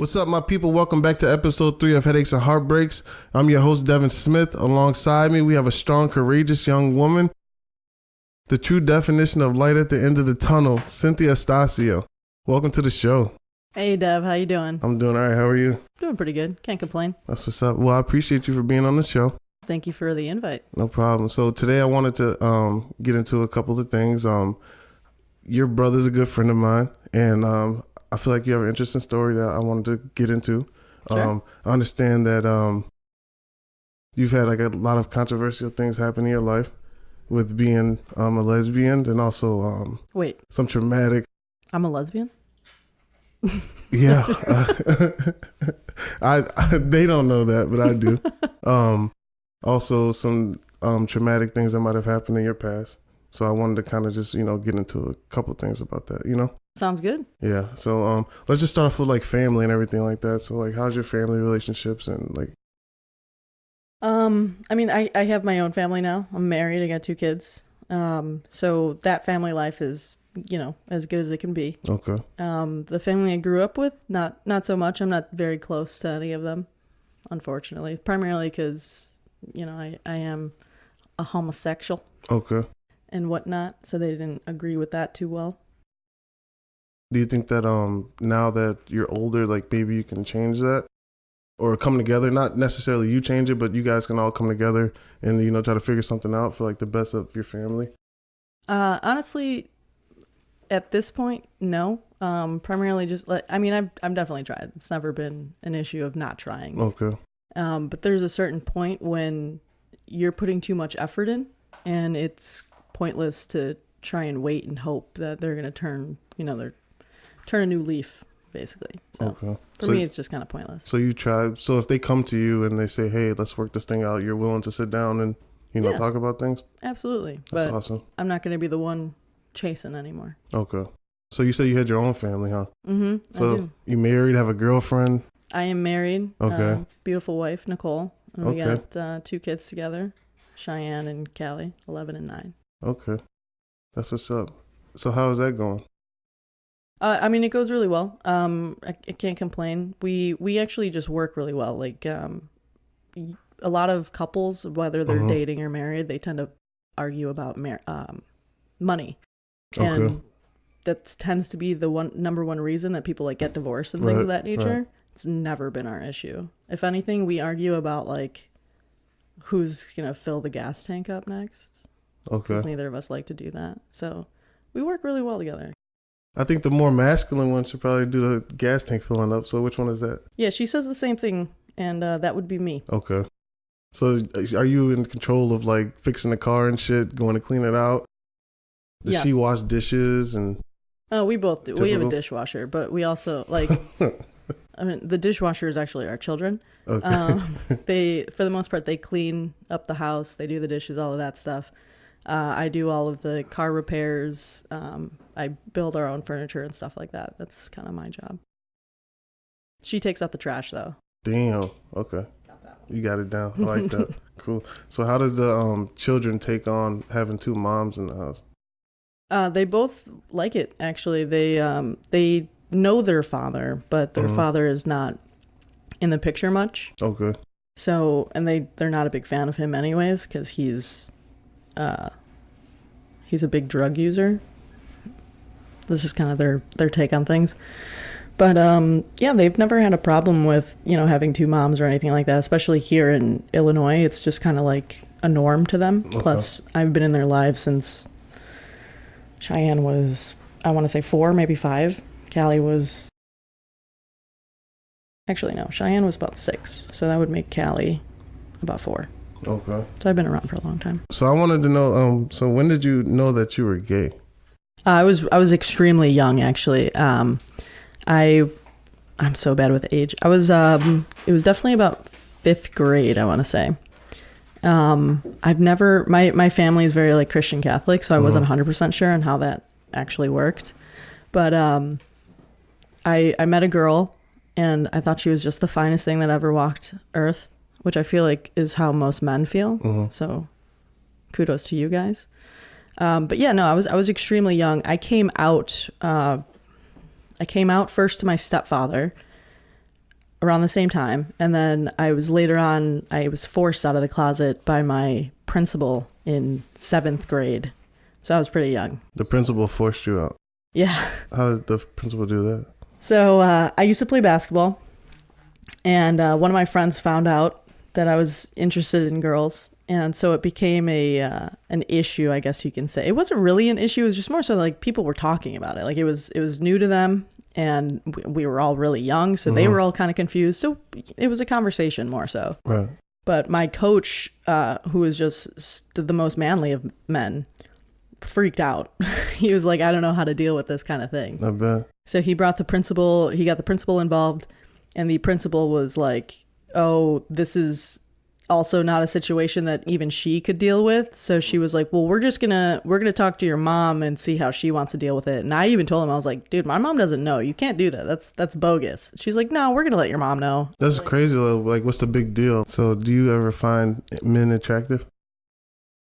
What's up, my people? Welcome back to episode 3 of Headaches and Heartbreaks. I'm your host, Devon Smith. Alongside me, we have a strong, courageous young woman. The true definition of light at the end of the tunnel, Cinthia Astacio. Welcome to the show. Hey, Dev. How you doing? I'm doing all right. How are you? Doing pretty good. Can't complain. That's what's up. Well, I appreciate you for being on the show. Thank you for the invite. No problem. So today I wanted to get into a couple of things. Your brother's a good friend of mine, and I feel like you have an interesting story that I wanted to get into. Sure. I understand that you've had like a lot of controversial things happen in your life with being a lesbian, and also Wait, some traumatic. I'm a lesbian? Yeah. I they don't know that, but I do. Also some traumatic things that might have happened in your past. So I wanted to kind of just, get into a couple things about that, Sounds good. Yeah. So let's just start off with like family and everything like that. So like, how's your family relationships and like? I mean, I have my own family now. I'm married. I got 2 kids. So that family life is, as good as it can be. Okay. The family I grew up with, not so much. I'm not very close to any of them, unfortunately. Primarily because, I am a homosexual. Okay. And whatnot. So they didn't agree with that too well. Do you think that now that you're older, like maybe you can change that or come together? Not necessarily you change it, but you guys can all come together and try to figure something out for like the best of your family. Honestly, at this point, no. Primarily just I've definitely tried. It's never been an issue of not trying. Okay. But there's a certain point when you're putting too much effort in, and it's pointless to try and wait and hope that they're gonna turn a new leaf, basically. So okay. For me, it's just kind of pointless. So you try. So if they come to you and they say, "Hey, let's work this thing out," you're willing to sit down and talk about things? Absolutely. That's but awesome. I'm not going to be the one chasing anymore. Okay. So you said you had your own family, huh? Mm-hmm. So I do. You married, have a girlfriend? I am married. Okay. Beautiful wife, Nicole. And we Okay. got 2 kids together, Cheyenne and Callie, 11 and 9. Okay. That's what's up. So how is that going? It goes really well. I can't complain. We actually just work really well. Like, a lot of couples, whether they're dating or married, they tend to argue about money. Okay. And that tends to be the number one reason that people get divorced and things of that nature. Right. It's never been our issue. If anything, we argue about who's gonna fill the gas tank up next. Okay. Because neither of us like to do that. So we work really well together. I think the more masculine one should probably do the gas tank filling up. So which one is that? Yeah, she says the same thing, and that would be me. Okay. So are you in control of fixing the car and shit, going to clean it out? Does she wash dishes and? Oh, we both do. Typical? We have a dishwasher, but we also the dishwasher is actually our children. Okay. They, for the most part, they clean up the house. They do the dishes, all of that stuff. I do all of the car repairs. I build our own furniture and stuff like that. That's kind of my job. She takes out the trash, though. Damn. Okay. You got it down. I like that. Cool. So how does the children take on having 2 moms in the house? They both like it, actually. They know their father, but their father is not in the picture much. Okay. So, and they're not a big fan of him anyways, because he's a big drug user. This is kind of their take on things. But they've never had a problem with having 2 moms or anything like that, especially here in Illinois. It's just kind of like a norm to them. Okay. Plus, I've been in their lives since Cheyenne was, I want to say 4, maybe 5. Callie was, actually no, Cheyenne was about 6. So that would make Callie about 4. Okay. So I've been around for a long time. So I wanted to know, so when did you know that you were gay? I was extremely young, actually. I'm so bad with age. I was it was definitely about 5th grade, I want to say. I've never, my family is very Christian Catholic, so I wasn't 100% sure on how that actually worked. But I met a girl, and I thought she was just the finest thing that ever walked Earth, which I feel like is how most men feel. So kudos to you guys. But yeah, no, I was extremely young. I came out first to my stepfather. around the same time. And then I was forced out of the closet by my principal in 7th grade. So I was pretty young. The principal forced you out? Yeah. How did the principal do that? So I used to play basketball, and one of my friends found out that I was interested in girls, and so it became an issue, I guess you can say. It wasn't really an issue. It was just more so like people were talking about it. Like it was new to them, and we were all really young, so they were all kind of confused. So it was a conversation more so. Right. But my coach, who was just the most manly of men, freaked out. He was like, I don't know how to deal with this kind of thing. Not bad. So he got the principal involved, and the principal was like, oh, this is also not a situation that even she could deal with. So she was like, well, we're gonna talk to your mom and see how she wants to deal with it. And I even told him, I was like, dude, my mom doesn't know. You can't do that. That's bogus. She's like, no, we're gonna let your mom know. That's crazy though. Like, what's the big deal? So do you ever find men attractive?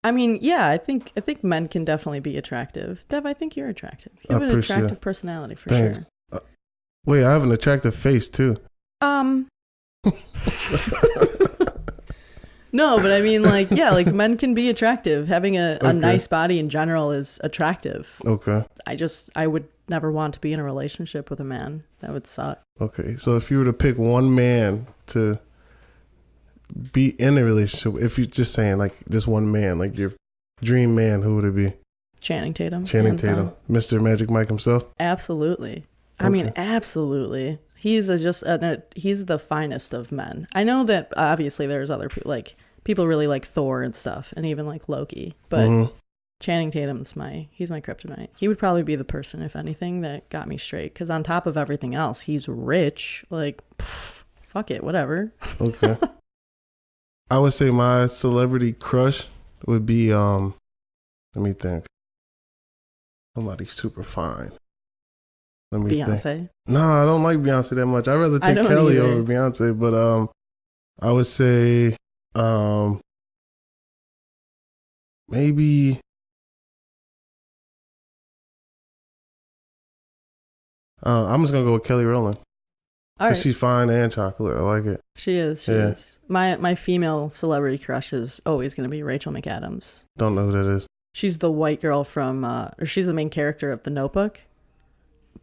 I mean, yeah, I think men can definitely be attractive. Dev, I think you're attractive. You have an attractive personality for Thanks. sure. Wait, I have an attractive face too. No, but I mean, like, yeah, like men can be attractive. Having a nice body in general is attractive. Okay. I would never want to be in a relationship with a man. That would suck. Okay, so if you were to pick one man to be in a relationship, if you're just saying like just one man, like your dream man, who would it be? Channing Tatum. Mr. Magic Mike himself. Absolutely. I mean, absolutely. He's he's the finest of men. I know that obviously there's other people, like people really like Thor and stuff, and even like Loki, but Channing Tatum's he's my kryptonite. He would probably be the person, if anything, that got me straight, because on top of everything else, he's rich. Like, fuck it, whatever. Okay. I would say my celebrity crush would be let me think. Somebody super fine. Let me Beyonce. think. No, I don't like Beyonce that much. I'd rather take Kelly over Beyonce, but I would say maybe I'm just gonna go with Kelly Rowland. All right. She's fine and chocolate. I like it. She is. She is. My female celebrity crush is always going to be Rachel McAdams. Don't know who that is. She's the white girl from, or she's the main character of The Notebook.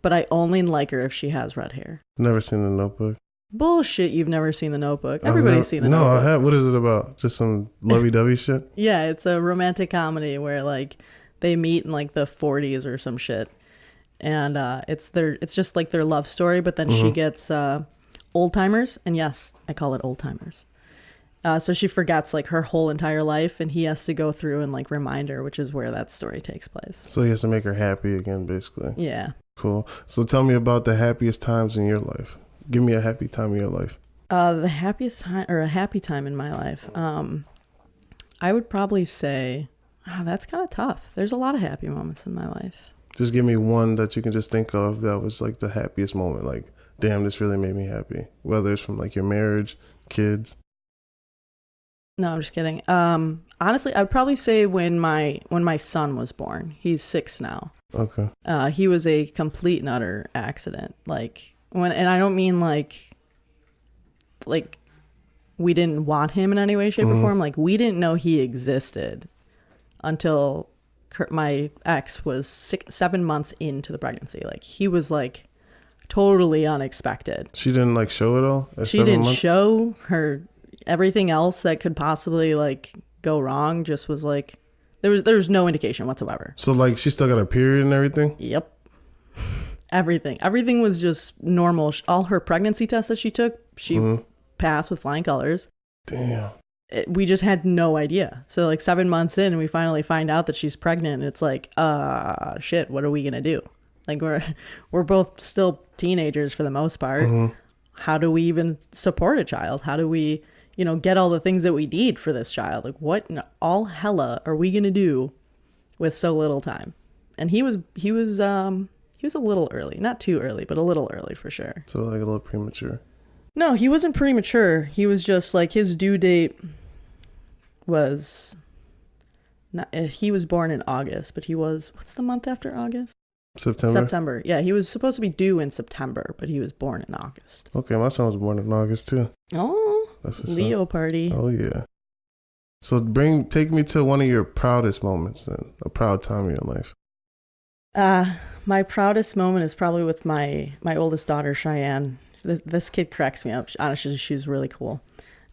But I only like her if she has red hair. Never seen The Notebook. Bullshit, you've never seen The Notebook. Everybody's seen The Notebook. No, I have. What is it about? Just some lovey-dovey shit? Yeah, it's a romantic comedy where like they meet in like the 40s or some shit. And it's just like their love story, but then she gets old timers, and yes, I call it old timers. So she forgets like her whole entire life, and he has to go through and like remind her, which is where that story takes place. So he has to make her happy again, basically. Yeah. Cool. So tell me about the happiest times in your life. Give me a happy time in your life. The happiest time, or a happy time in my life. I would probably say, that's kind of tough. There's a lot of happy moments in my life. Just give me one that you can just think of that was like the happiest moment. Like, damn, this really made me happy. Whether it's from like your marriage, kids. No, I'm just kidding. Honestly, I'd probably say when my son was born. He's 6 now. Okay. He was a complete and utter accident. Like and I don't mean like we didn't want him in any way, shape, or form. Like we didn't know he existed until my ex was 7 months into the pregnancy. Like he was like totally unexpected. She didn't like show it all? She didn't show her everything else that could possibly like go wrong. Just was like there was no indication whatsoever. So like she still got her period and everything? Yep. Everything was just normal. All her pregnancy tests that she took, she passed with flying colors. Damn. We just had no idea. So like 7 months in, we finally find out that she's pregnant. And it's like, shit, what are we gonna do? Like we're both still teenagers for the most part. How do we even support a child? How do we, get all the things that we need for this child? Like what in all hella are we gonna do with so little time? And he was a little early, not too early, but a little early for sure. So like a little premature. No, he wasn't premature. He was just like his due date was not, he was born in August, but he was, what's the month after August? September? Yeah, he was supposed to be due in September, but he was born in August. Okay, my son was born in August too. Oh, that's Leo party. Oh yeah. So take me to one of your proudest moments and a proud time in your life. My proudest moment is probably with my oldest daughter, Cheyenne. This kid cracks me up. Honestly, she's really cool.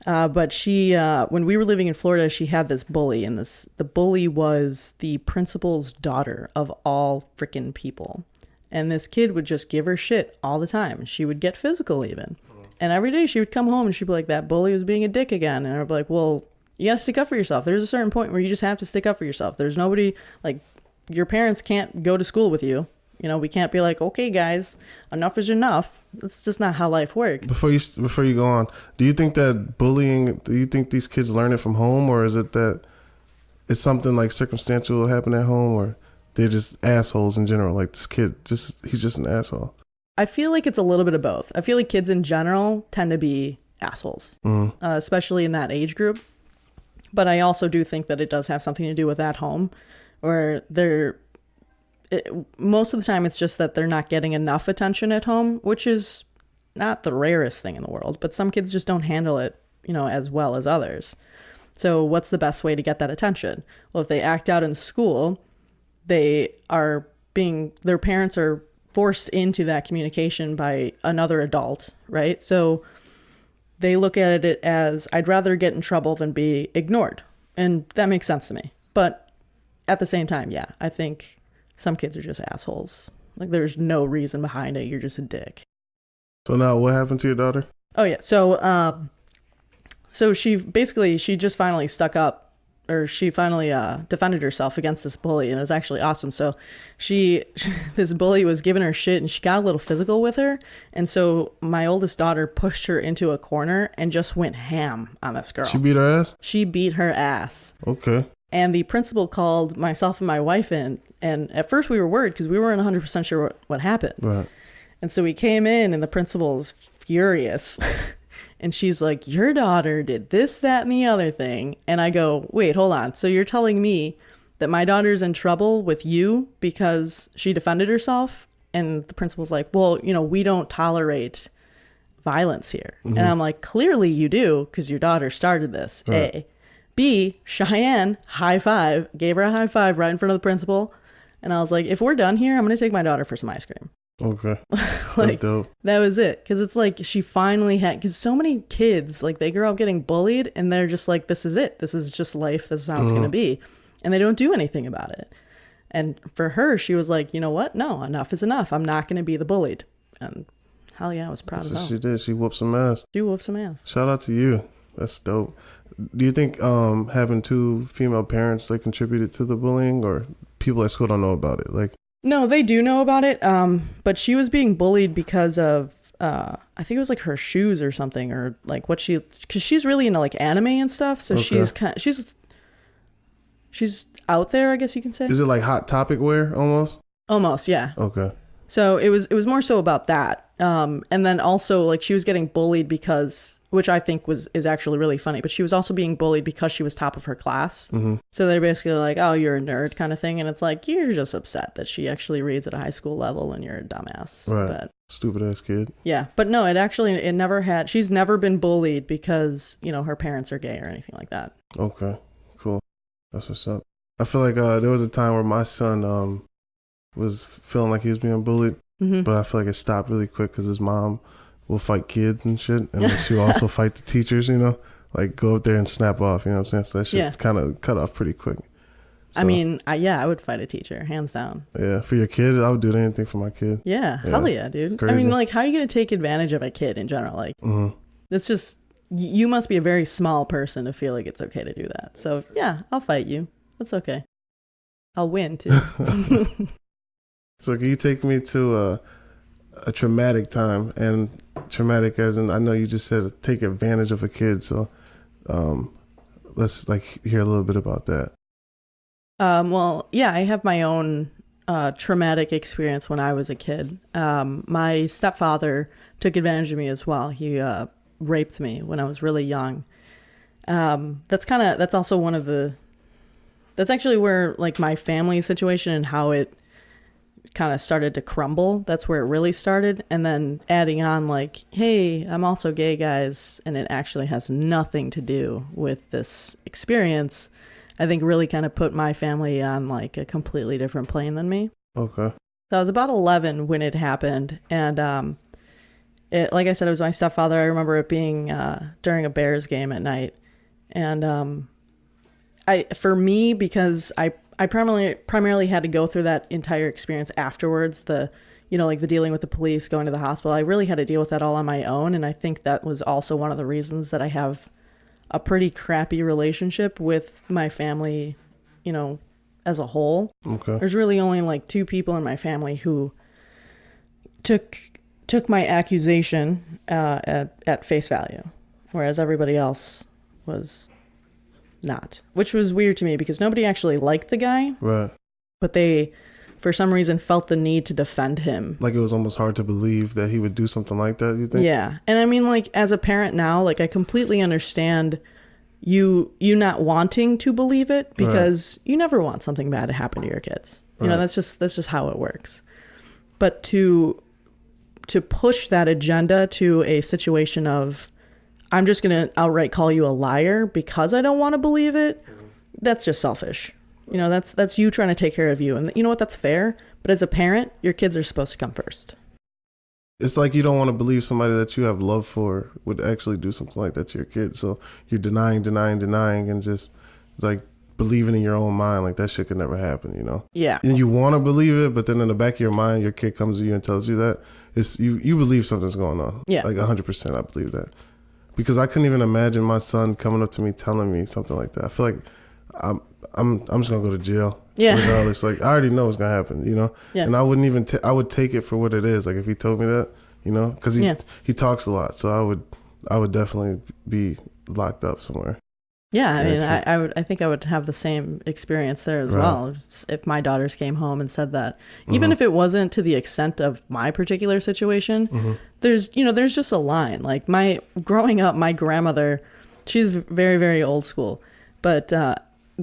But she, when we were living in Florida, she had this bully, and the bully was the principal's daughter of all freaking people. And this kid would just give her shit all the time. She would get physical even. And every day she would come home and she'd be like, that bully was being a dick again. And I'd be like, well, you got to stick up for yourself. There's a certain point where you just have to stick up for yourself. There's nobody, like, your parents can't go to school with you. You know, we can't be like, okay, guys, enough is enough. That's just not how life works. Before you go on, do you think that bullying, do you think these kids learn it from home, or is it that it's something like circumstantial happen at home, or they're just assholes in general? Like this kid, he's just an asshole. I feel like it's a little bit of both. I feel like kids in general tend to be assholes, especially in that age group. But I also do think that it does have something to do with at home, where most of the time it's just that they're not getting enough attention at home, which is not the rarest thing in the world, but some kids just don't handle it, you know, as well as others. So what's the best way to get that attention? Well, if they act out in school, their parents are forced into that communication by another adult, right? So they look at it as, I'd rather get in trouble than be ignored. And that makes sense to me. But at the same time, yeah, I think some kids are just assholes. Like, there's no reason behind it. You're just a dick. So now what happened to your daughter? Oh, yeah. So she just finally stuck up, or she finally defended herself against this bully, and it was actually awesome. So this bully was giving her shit, and she got a little physical with her. And so my oldest daughter pushed her into a corner and just went ham on this girl. She beat her ass? She beat her ass. Okay. And the principal called myself and my wife in, and at first we were worried because we weren't 100% sure what happened. Right. And so we came in, and the principal's furious. And she's like, your daughter did this, that, and the other thing. And I go, wait, hold on. So you're telling me that my daughter's in trouble with you because she defended herself? And the principal's like, well, you know, we don't tolerate violence here. Mm-hmm. And I'm like, clearly you do, because your daughter started this, right. A. B, Cheyenne, gave her a high five right in front of the principal. And I was like, if we're done here, I'm going to take my daughter for some ice cream. Okay. Like, that's dope. That was it. Because it's like she finally because so many kids, like, they grow up getting bullied and they're just like, this is it. This is just life. This is how it's going to be. And they don't do anything about it. And for her, she was like, you know what? No, enough is enough. I'm not going to be the bullied. And hell yeah, I was proud of her. She did. She whooped some ass. Shout out to you. That's dope. Do you think having two female parents, like, contributed to the bullying, or people at school don't know about it? Like, no, they do know about it. But she was being bullied because of I think it was like her shoes or something, or like because she's really into like anime and stuff. So okay. she's out there, I guess you can say. Is it like Hot Topic wear almost? Almost, yeah. Okay. So it was more so about that. And then also, like, she was getting bullied which I think is actually really funny, but she was also being bullied because she was top of her class. Mm-hmm. So they're basically like, oh, you're a nerd kind of thing. And it's like, you're just upset that she actually reads at a high school level and you're a dumbass. Right. But, stupid ass kid. Yeah. But no, she's never been bullied because, you know, her parents are gay or anything like that. Okay, cool. That's what's up. I feel like there was a time where my son was feeling like he was being bullied, but I feel like it stopped really quick because his mom will fight kids and shit, and then she will also fight the teachers, you know, like go up there and snap off, you know what I'm saying? So that shit kind of cut off pretty quick. So, I mean, I would fight a teacher, hands down. Yeah, for your kid, I would do anything for my kid. Yeah, hell yeah, dude. I mean, like, how are you going to take advantage of a kid in general? Like, it's just, you must be a very small person to feel like it's okay to do that. So, yeah, I'll fight you. That's okay. I'll win, too. So can you take me to a traumatic time, and traumatic as in, I know you just said take advantage of a kid, so let's like hear a little bit about that. Well, yeah, I have my own traumatic experience when I was a kid. My stepfather took advantage of me as well. He raped me when I was really young. That's actually where, like, my family situation and how it kind of started to crumble. That's where it really started. And then adding on like, hey, I'm also gay, guys, and it actually has nothing to do with this experience, I think really kind of put my family on like a completely different plane than me. Okay. So I was about 11 when it happened. And like I said, it was my stepfather. I remember it being during a Bears game at night. And for me, because I primarily had to go through that entire experience afterwards, like the dealing with the police, going to the hospital. I really had to deal with that all on my own. And I think that was also one of the reasons that I have a pretty crappy relationship with my family, as a whole. Okay. There's really only like 2 people in my family who took my accusation at face value, whereas everybody else was not, which was weird to me because nobody actually liked the guy. Right. But they, for some reason, felt the need to defend him. Like it was almost hard to believe that he would do something like that, you think? Yeah. And I mean, like, as a parent now, like, I completely understand you not wanting to believe it because you never want something bad to happen to your kids. You know, that's just how it works. But to push that agenda to a situation of, I'm just going to outright call you a liar because I don't want to believe it, that's just selfish. That's you trying to take care of you. And you know what? That's fair. But as a parent, your kids are supposed to come first. It's like you don't want to believe somebody that you have love for would actually do something like that to your kid. So you're denying, and just like believing in your own mind like that shit could never happen, Yeah. And you want to believe it, but then in the back of your mind, your kid comes to you and tells you that. It's you believe something's going on. Yeah. Like 100% I believe that. Because I couldn't even imagine my son coming up to me telling me something like that. I feel like I'm just gonna go to jail. Yeah. Regardless, like I already know what's gonna happen, Yeah. And I wouldn't even I would take it for what it is. Like if he told me that, because he talks a lot, so I would definitely be locked up somewhere. Yeah, I mean, I think I would have the same experience there as well. If my daughters came home and said that, even if it wasn't to the extent of my particular situation, there's just a line. Like growing up, my grandmother, she's very, very old school, but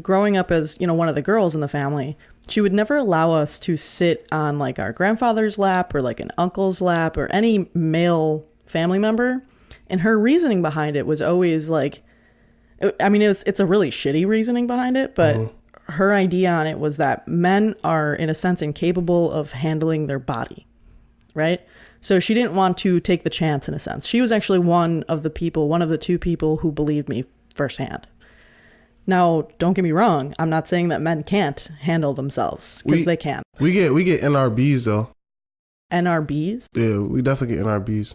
growing up as, one of the girls in the family, she would never allow us to sit on like our grandfather's lap or like an uncle's lap or any male family member. And her reasoning behind it was always like, I mean, it's a really shitty reasoning behind it, but her idea on it was that men are, in a sense, incapable of handling their body, right? So she didn't want to take the chance, in a sense. She was actually one of the 2 people who believed me firsthand. Now, don't get me wrong. I'm not saying that men can't handle themselves, because they can. We get NRBs, though. NRBs? Yeah, we definitely get NRBs.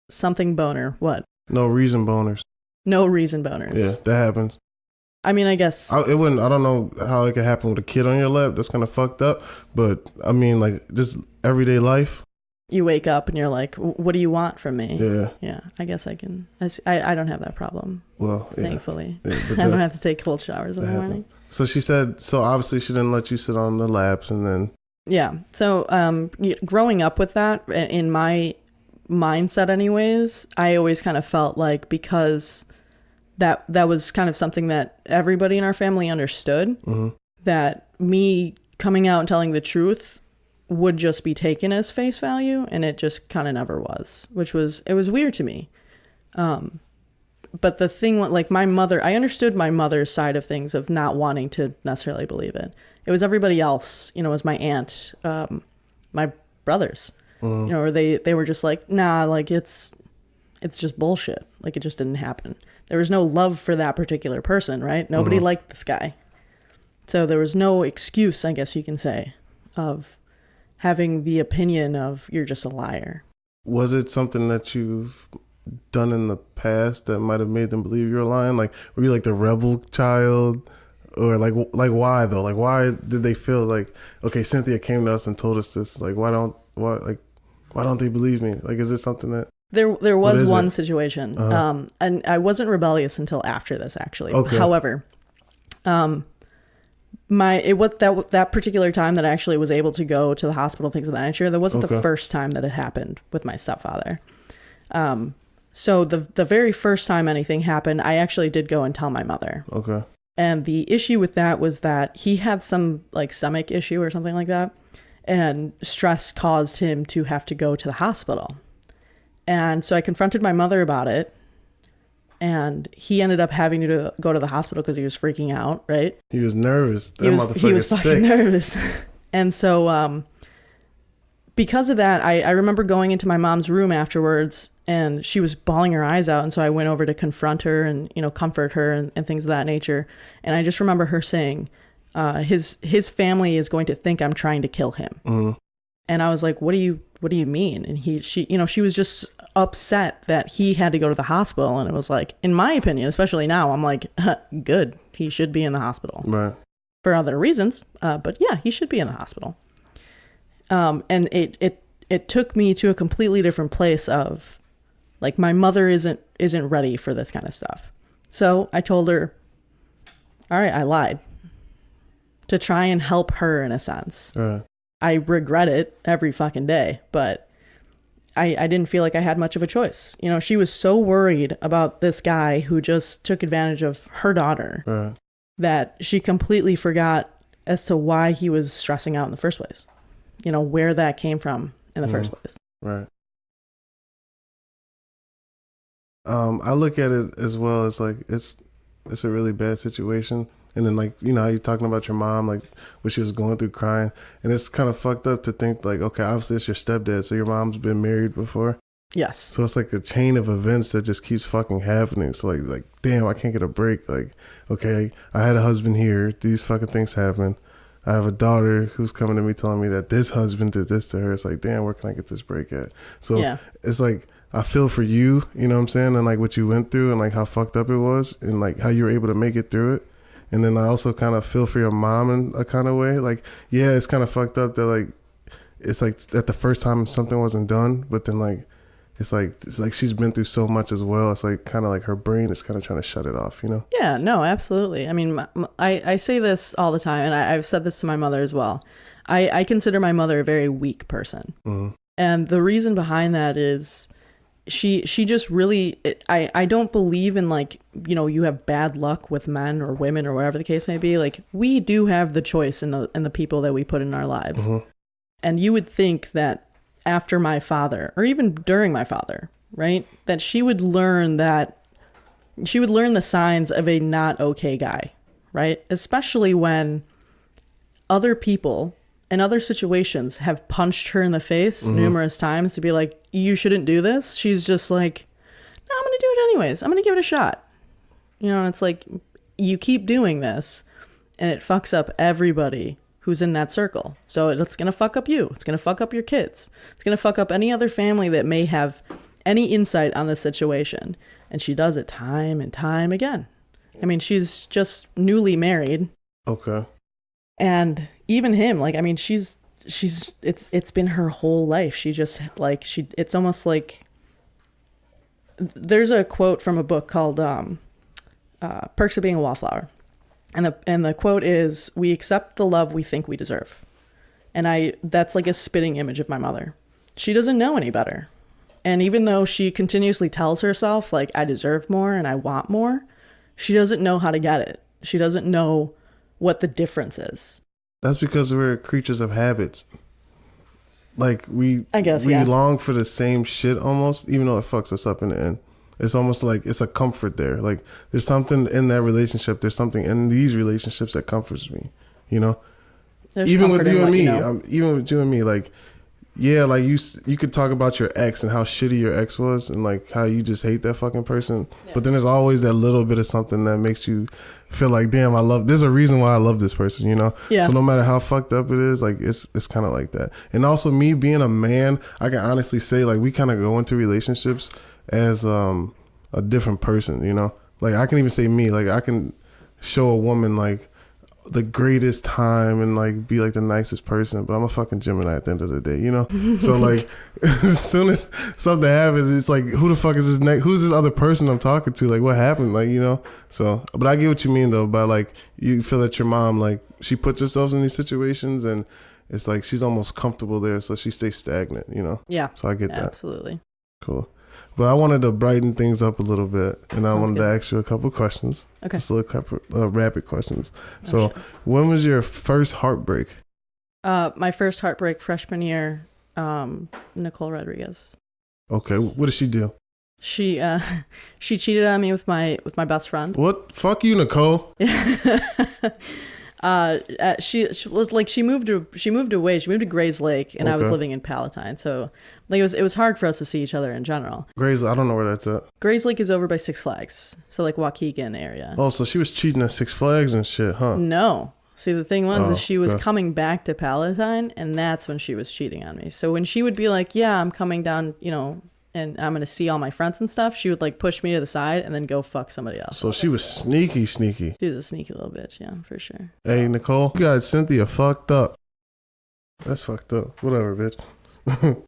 Something boner. What? No reason boners. No reason boners. Yeah, that happens. I mean, I guess it wouldn't. I don't know how it could happen with a kid on your lap. That's kind of fucked up. But I mean, like just everyday life. You wake up and you're like, "What do you want from me?" Yeah. Yeah. I guess I can. I don't have that problem. Well, thankfully, yeah, I don't have to take cold showers in the morning. So she said. So obviously, she didn't let you sit on the laps, and then. Yeah. So, growing up with that in my mindset, anyways, I always kind of felt like because that was kind of something that everybody in our family understood, that me coming out and telling the truth would just be taken as face value, and it just kind of never was, it was weird to me. But the thing, like my mother, I understood my mother's side of things of not wanting to necessarily believe it. It was everybody else, it was my aunt, my brothers, or they were just like, nah, like it's just bullshit. Like it just didn't happen. There was no love for that particular person, right? Nobody liked this guy. So there was no excuse, I guess you can say, of having the opinion of you're just a liar. Was it something that you've done in the past that might have made them believe you're lying? Like, were you like the rebel child? Or like why though? Like why did they feel like, okay, Cinthia came to us and told us this? Like why don't they believe me? Like is it something that There was one situation, and I wasn't rebellious until after this, actually. Okay. However, that particular time that I actually was able to go to the hospital, things of that nature, that wasn't the first time that it happened with my stepfather. So the very first time anything happened, I actually did go and tell my mother. Okay. And the issue with that was that he had some like stomach issue or something like that. and stress caused him to have to go to the hospital. And so I confronted my mother about it, and he ended up having to go to the hospital because he was freaking out, right? He was nervous. He was fucking sick. nervous. And so because of that, I remember going into my mom's room afterwards, and she was bawling her eyes out. And so I went over to confront her and, comfort her and things of that nature. And I just remember her saying, his family is going to think I'm trying to kill him. Mm-hmm. And I was like, what do you mean? And she was just upset that he had to go to the hospital. And it was like, in my opinion, especially now, I'm like, good. He should be in the hospital. Right. For other reasons. But yeah, he should be in the hospital. And it took me to a completely different place of like, my mother isn't ready for this kind of stuff. So I told her, all right, I lied to try and help her in a sense. Right. I regret it every fucking day, but I didn't feel like I had much of a choice. She was so worried about this guy who just took advantage of her daughter, right, that she completely forgot as to why he was stressing out in the first place. Where that came from in the first place. Right. I look at it as well as like it's a really bad situation. And then like, how you're talking about your mom, like what she was going through crying. And it's kind of fucked up to think like, okay, obviously it's your stepdad. So your mom's been married before. Yes. So it's like a chain of events that just keeps fucking happening. So like, damn, I can't get a break. Like, okay, I had a husband here. These fucking things happen. I have a daughter who's coming to me telling me that this husband did this to her. It's like, damn, where can I get this break at? So yeah. It's like, I feel for you, you know what I'm saying? And like what you went through and like how fucked up it was and like how you were able to make it through it. And then I also kind of feel for your mom in a kind of way. Like, yeah, it's kind of fucked up that like, it's like at the first time something wasn't done, but then like, it's like she's been through so much as well. It's like kind of like her brain is kind of trying to shut it off, Yeah, no, absolutely. I mean, I say this all the time, and I've said this to my mother as well. I consider my mother a very weak person. Mm-hmm. And the reason behind that is she just really, I don't believe in like, you have bad luck with men or women or whatever the case may be. Like we do have the choice in the people that we put in our lives. Mm-hmm. And you would think that after my father, or even during my father, right, that she would learn the signs of a not okay guy, right? Especially when other people in other situations have punched her in the face mm-hmm. numerous times to be like, you shouldn't do this. She's just like, no, I'm going to do it anyways. I'm going to give it a shot. And it's like, you keep doing this and it fucks up everybody who's in that circle. So it's going to fuck up you. It's going to fuck up your kids. It's going to fuck up any other family that may have any insight on this situation. And she does it time and time again. I mean, she's just newly married. Okay. And even him, like, I mean, it's been her whole life. She just like, it's almost like, there's a quote from a book called Perks of Being a Wallflower. And the quote is, we accept the love we think we deserve. And that's like a spitting image of my mother. She doesn't know any better. And even though she continuously tells herself, like, I deserve more and I want more, she doesn't know how to get it. She doesn't know what the difference is. That's because we're creatures of habits. Like, we yeah. long for the same shit almost, even though it fucks us up in the end. It's almost like it's a comfort there. Like there's something in that relationship. There's something in these relationships that comforts me, There's even with you and me, even with you and me, like, yeah, like you could talk about your ex and how shitty your ex was and like how you just hate that fucking person. Yeah. But then there's always that little bit of something that makes you feel like, damn, there's a reason why I love this person, Yeah. So no matter how fucked up it is, like it's kind of like that. And also me being a man, I can honestly say like we kind of go into relationships as a different person, like I can even say me, like I can show a woman like the greatest time and like be like the nicest person, but I'm a fucking Gemini at the end of the day, so like as soon as something happens, it's like, who the fuck is who's this other person I'm talking to, like what happened, like, so, but I get what you mean though, by like you feel that your mom, like she puts herself in these situations and it's like she's almost comfortable there, so she stays stagnant, Yeah, so I get that. Absolutely. Cool. But I wanted to brighten things up a little bit, and I wanted good. to ask you a couple questions. Okay. Just a little couple rapid questions. So, when was your first heartbreak? My first heartbreak freshman year, Nicole Rodriguez. Okay, what did she do? She cheated on me with my best friend. What? Fuck you, Nicole. She was like she moved away. She moved to Grays Lake, and I was living in Palatine. So like it was hard for us to see each other in general. Grays, I don't know where that's at. Grays Lake is over by Six Flags, so like Waukegan area. Oh, so she was cheating at Six Flags and shit, huh? No. See, the thing was, is she was coming back to Palatine, and that's when she was cheating on me. So when she would be like, "Yeah, I'm coming down," and I'm gonna see all my friends and stuff, she would like push me to the side and then go fuck somebody else. So she was sneaky. She was a sneaky little bitch, yeah, for sure. Hey, Nicole, you got Cinthia fucked up. That's fucked up. Whatever, bitch.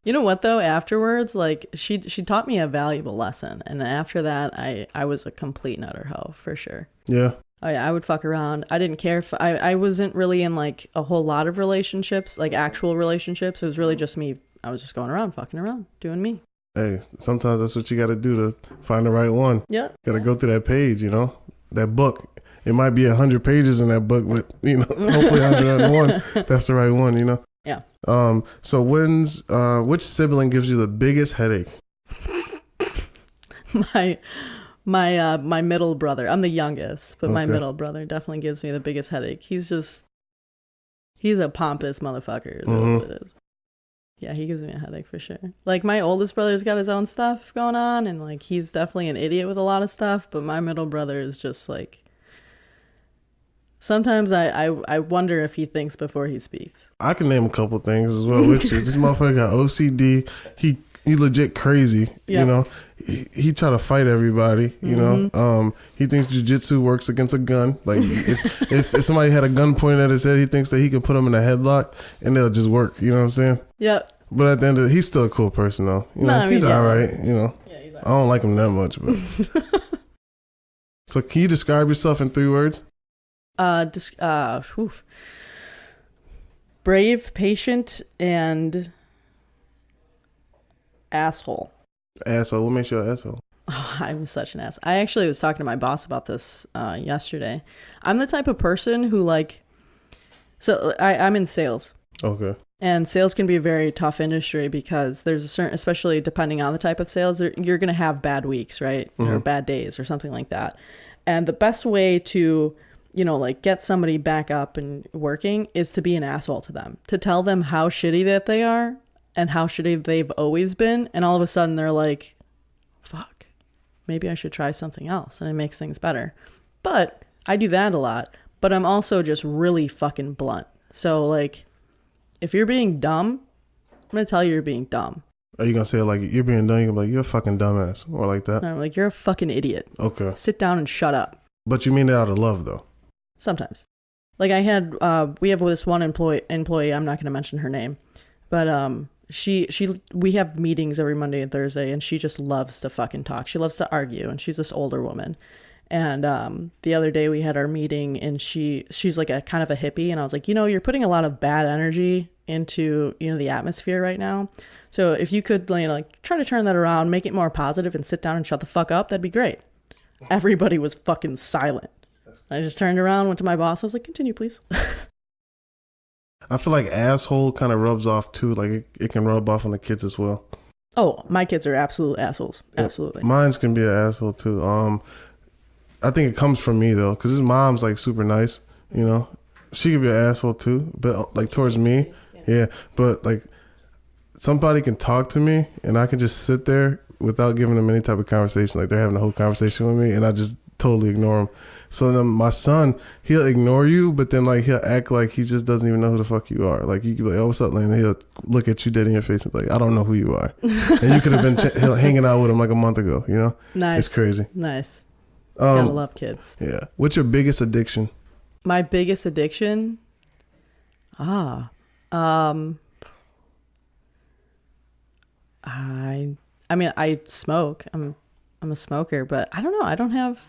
You know what though? Afterwards, like she taught me a valuable lesson, and after that, I was a complete and utter hoe for sure. Yeah. Oh yeah, I would fuck around. I didn't care if I wasn't really in like a whole lot of relationships, like actual relationships. It was really just me. I was just going around, fucking around, doing me. Hey, sometimes that's what you got to do to find the right one. Yeah. Got to go through that page, that book. It might be 100 pages in that book, but hopefully 101. That's the right one, Yeah. So which sibling gives you the biggest headache? My middle brother. I'm the youngest, but my middle brother definitely gives me the biggest headache. He's a pompous motherfucker. Is what it is. Yeah, he gives me a headache for sure. Like my oldest brother's got his own stuff going on, and like he's definitely an idiot with a lot of stuff, but my middle brother is just like, sometimes I wonder if he thinks before he speaks. I can name a couple things as well with you. This motherfucker got OCD. He legit crazy. Yep. He try to fight everybody. He thinks jiu-jitsu works against a gun. Like if somebody had a gun pointed at his head, he thinks that he can put him in a headlock and they'll just work. You know what I'm saying? Yep. But at the end of it, he's still a cool person though. He's all right. Yeah, he's all right. I don't like him that much, but. So can you describe yourself in 3 words? Brave, patient, and asshole. Asshole. What makes you an asshole? Oh, I'm such an ass. I actually was talking to my boss about this yesterday. I'm the type of person who I'm in sales. Okay. And sales can be a very tough industry because there's a certain, especially depending on the type of sales, you're going to have bad weeks, right? Or bad days or something like that. And the best way to, get somebody back up and working is to be an asshole to them, to tell them how shitty that they are and how shitty they've always been. And all of a sudden they're like, fuck, maybe I should try something else. And it makes things better. But I do that a lot. But I'm also just really fucking blunt. So like, if you're being dumb, I'm going to tell you you're being dumb. Are you going to say like, you're being dumb? You're going to be like, you're a fucking dumbass. Or like that? No, like, you're a fucking idiot. Okay. Sit down and shut up. But you mean it out of love though? Sometimes. Like we have this one employee, I'm not going to mention her name, but we have meetings every Monday and Thursday, and she just loves to fucking talk. She loves to argue, and she's this older woman. And the other day we had our meeting, and she's like a kind of a hippie, and I was like, you're putting a lot of bad energy into the atmosphere right now. So if you could try to turn that around, make it more positive, and sit down and shut the fuck up, that'd be great. Everybody was fucking silent. I just turned around, went to my boss. I was like, continue, please. I feel like asshole kind of rubs off too. Like it can rub off on the kids as well. Oh, my kids are absolute assholes. Absolutely. Yeah, mine's can be an asshole too. I think it comes from me though, because his mom's like super nice. She could be an asshole too, but like towards me, yeah. But like somebody can talk to me, and I can just sit there without giving them any type of conversation. Like they're having a whole conversation with me, and I just totally ignore them. So then my son, he'll ignore you, but then like he'll act like he just doesn't even know who the fuck you are. Like you could be like, "Oh, what's up, Lane?" And he'll look at you dead in your face and be like, "I don't know who you are." And you could have been hanging out with him like a month ago. Nice. It's crazy. Nice. Gotta love kids. Yeah. What's your biggest addiction? My biggest addiction? I mean, I smoke. I'm a smoker, but I don't know. I don't have.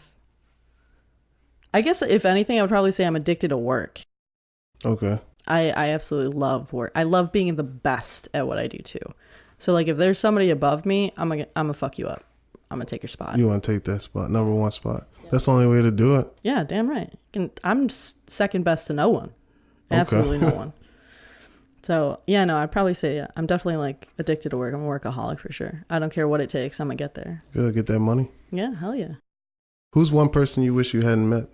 I guess if anything, I would probably say I'm addicted to work. Okay. I absolutely love work. I love being the best at what I do too. So like, if there's somebody above me, I'm gonna fuck you up. I'm gonna take your spot. You want to take that spot, number one spot. Yeah. That's the only way to do it. Yeah, damn right. I'm second best to no one. Absolutely no one. So, yeah, no, I'd probably say I'm definitely like addicted to work. I'm a workaholic for sure. I don't care what it takes. I'm going to get there. Good, get that money. Yeah, hell yeah. Who's one person you wish you hadn't met?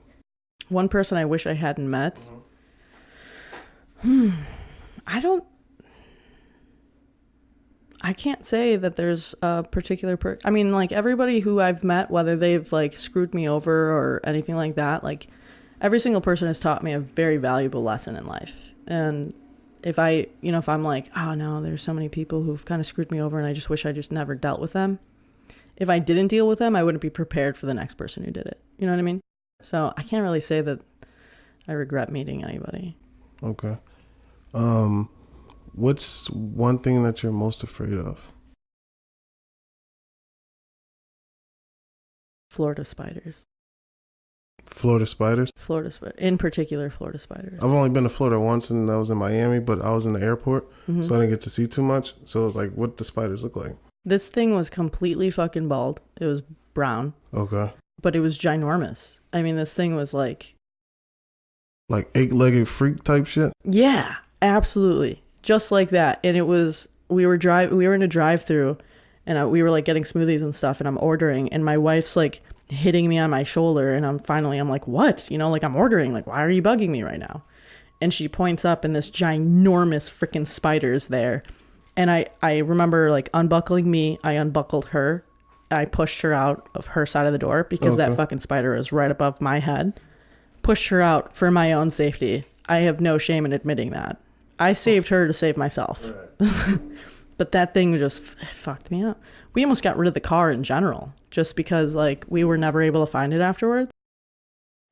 One person I wish I hadn't met? I can't say that there's a particular I mean, like, everybody who I've met, whether they've, like, screwed me over or anything like that, like, every single person has taught me a very valuable lesson in life. And if I'm like, oh, no, there's so many people who've kind of screwed me over and I just wish I just never dealt with them. If I didn't deal with them, I wouldn't be prepared for the next person who did it. You know what I mean? So I can't really say that I regret meeting anybody. Okay. What's one thing that you're most afraid of? Florida spiders. Florida spiders? In particular, Florida spiders. I've only been to Florida once, and I was in Miami, but I was in the airport, so I didn't get to see too much. So, like, what the spiders look like? This thing was completely fucking bald. It was brown. Okay. But it was ginormous. I mean, this thing was like 8-legged freak type shit? Yeah, absolutely. Just like that. And it was, we were in a drive-through, and we were like getting smoothies and stuff, and I'm ordering, and my wife's like hitting me on my shoulder, and I'm like, what? You know, like, I'm ordering, like, why are you bugging me right now? And she points up, and this ginormous freaking spider's there. And I remember like unbuckling me, I unbuckled her, I pushed her out of her side of the door because that fucking spider is right above my head. Pushed her out for my own safety. I have no shame in admitting that. I saved her to save myself. Right. But that thing just fucked me up. We almost got rid of the car in general just because like we were never able to find it afterwards.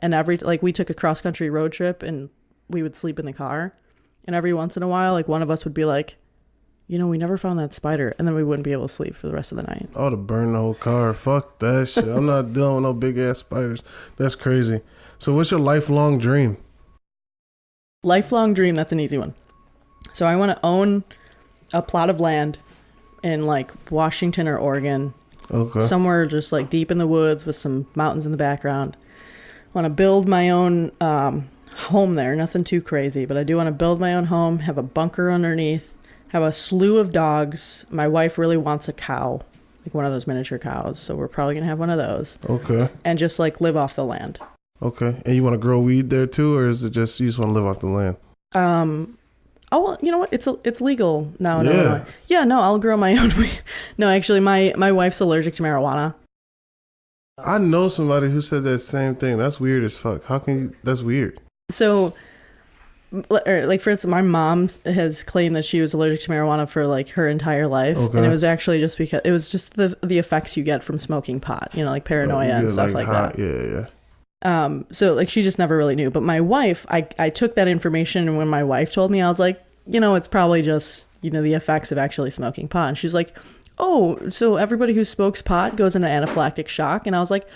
And we took a cross country road trip and we would sleep in the car. And every once in a while, like one of us would be like, you know, we never found that spider. And then we wouldn't be able to sleep for the rest of the night. I would have burned the whole car. Fuck that shit. I'm not dealing with no big ass spiders. That's crazy. So what's your lifelong dream? Lifelong dream, that's an easy one. So I want to own a plot of land in like Washington or Oregon. Okay. Somewhere just like deep in the woods with some mountains in the background. I want to build my own home there. Nothing too crazy, but I do want to build my own home, have a bunker underneath, have a slew of dogs. My wife really wants a cow, like one of those miniature cows. So we're probably going to have one of those. Okay. And just like live off the land. Okay. And you want to grow weed there too? Or is it just, you just want to live off the land? Oh, well, you know what? It's legal now in Illinois. Yeah, no, I'll grow my own weed. No, actually, my wife's allergic to marijuana. I know somebody who said that same thing. That's weird as fuck. How can you, that's weird. So, like, for instance, my mom has claimed that she was allergic to marijuana for like her entire life. Okay. And it was actually just because it was just the effects you get from smoking pot, you know, like paranoia and stuff like that. Yeah. So like she just never really knew. But my wife, I took that information, and when my wife told me, I was like, you know, it's probably just, you know, the effects of actually smoking pot. And she's like, oh, so everybody who smokes pot goes into anaphylactic shock. And I was like,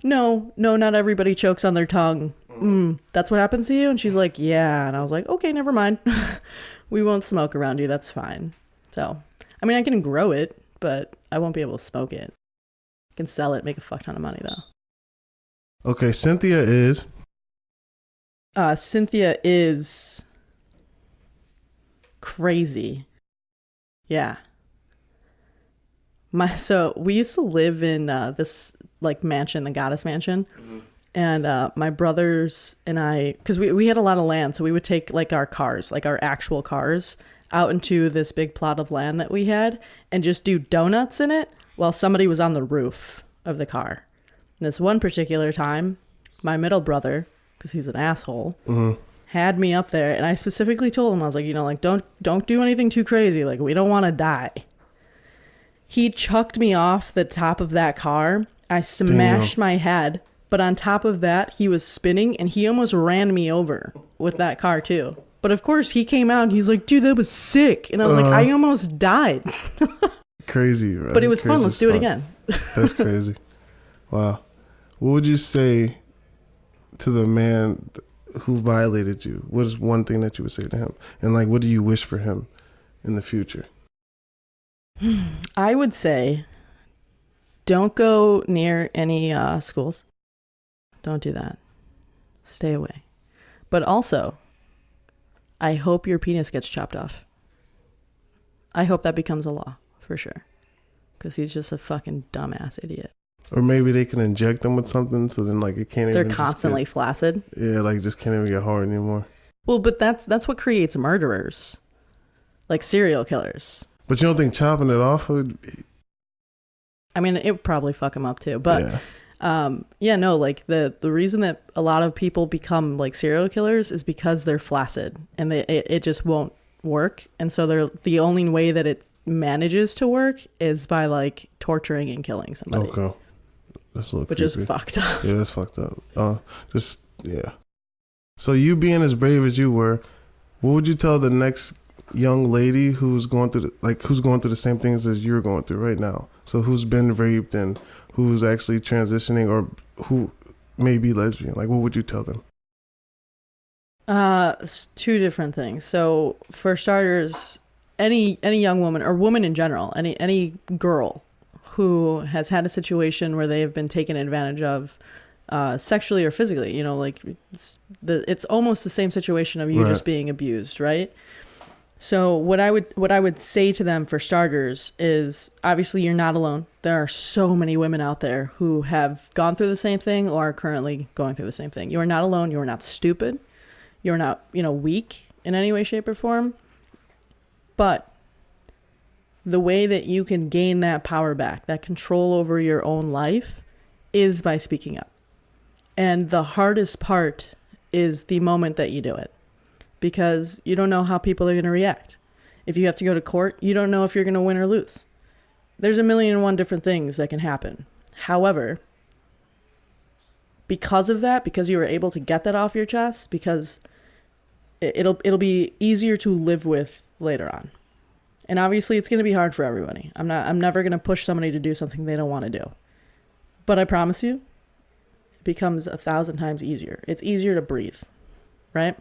no, not everybody chokes on their tongue. That's what happens to you? And she's like, yeah. And I was like, okay, never mind. We won't smoke around you. That's fine. So, I mean, I can grow it, but I won't be able to smoke it. I can sell it, make a fuck ton of money though. Okay, Cinthia is? Cinthia is crazy. Yeah. So we used to live in this like mansion, the Goddess Mansion. Mm-hmm. And my brothers and I, because we had a lot of land, so we would take like our cars, like our actual cars, out into this big plot of land that we had and just do donuts in it while somebody was on the roof of the car. And this one particular time, my middle brother, because he's an asshole, had me up there, and I specifically told him, I was like, you know, like don't do anything too crazy, like we don't want to die. He chucked me off the top of that car. I smashed my head, but on top of that, he was spinning, and he almost ran me over with that car too. But of course, he came out and he's like, dude, that was sick. And I was like, I almost died. Crazy, right? But it was fun. Let's do it again. That's crazy. Wow. What would you say to the man who violated you? What is one thing that you would say to him? And like, what do you wish for him in the future? I would say, don't go near any schools. Don't do that. Stay away. But also, I hope your penis gets chopped off. I hope that becomes a law for sure. Because he's just a fucking dumbass idiot. Or maybe they can inject them with something so then like it can't They're even constantly flaccid. Yeah, like just can't even get hard anymore. Well, but that's what creates murderers. Like serial killers. But you don't think chopping it off would... I mean, it would probably fuck them up too. But like the reason that a lot of people become like serial killers is because they're flaccid and it just won't work. And so the only way that it manages to work is by like torturing and killing somebody. Okay. That's a little which creepy. is fucked up. Yeah, that's fucked up. So you being as brave as you were, what would you tell the next young lady who's going through the same things as you're going through right now? So who's been raped and who's actually transitioning or who may be lesbian? Like, what would you tell them? Two different things. So for starters, any young woman or woman in general, any girl who has had a situation where they have been taken advantage of sexually or physically, like it's almost the same situation of you just being abused, right? So what I would say to them for starters is obviously you're not alone. There are so many women out there who have gone through the same thing or are currently going through the same thing. You are not alone. You are not stupid. You're not, weak in any way, shape, or form. But the way that you can gain that power back, that control over your own life, is by speaking up. And the hardest part is the moment that you do it. Because you don't know how people are going to react. If you have to go to court, you don't know if you're going to win or lose. There's 1,000,001 different things that can happen. However, because of that, because you were able to get that off your chest, because it'll be easier to live with later on. And obviously it's going to be hard for everybody. I'm never going to push somebody to do something they don't want to do. But I promise you, it becomes 1,000 times easier. It's easier to breathe, right?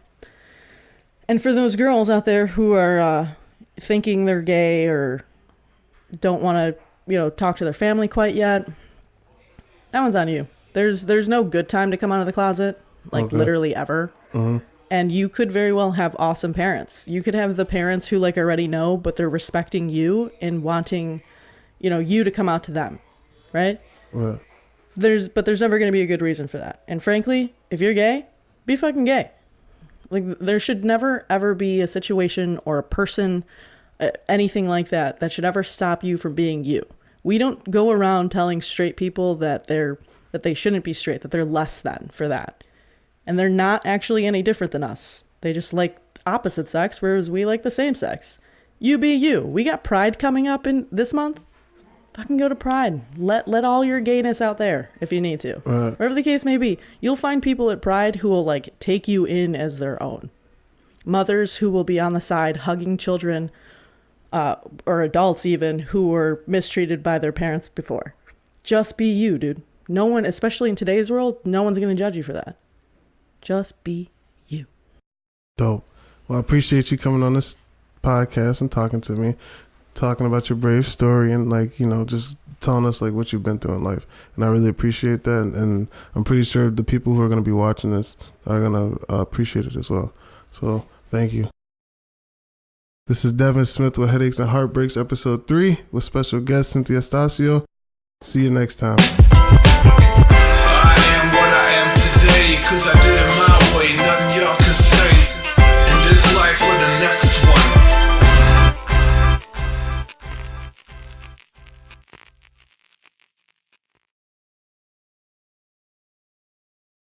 And for those girls out there who are thinking they're gay or don't want to, talk to their family quite yet, that one's on you. There's no good time to come out of the closet, literally ever. Mm-hmm. And you could very well have awesome parents. You could have the parents who already know, but they're respecting you and wanting, you to come out to them, right? Right. There's never going to be a good reason for that. And frankly, if you're gay, be fucking gay. There should never, ever be a situation or a person, anything like that should ever stop you from being you. We don't go around telling straight people that they shouldn't be straight, that they're less than for that. And they're not actually any different than us. They just like opposite sex, whereas we like the same sex. You be you. We got Pride coming up in this month. Fucking go to Pride. Let all your gayness out there if you need to. Whatever the case may be, you'll find people at Pride who will take you in as their own. Mothers who will be on the side hugging children, or adults even, who were mistreated by their parents before. Just be you, dude. No one, especially in today's world, no one's going to judge you for that. Just be you. Dope. Well, I appreciate you coming on this podcast and talking to me. Talking about your brave story and just telling us what you've been through in life, and I really appreciate that, and I'm pretty sure the people who are going to be watching this are going to appreciate it as well. So thank you. This is Devon Smith with Headaches and Heartbreaks, episode 3 with special guest Cinthia Astacio. See you next time.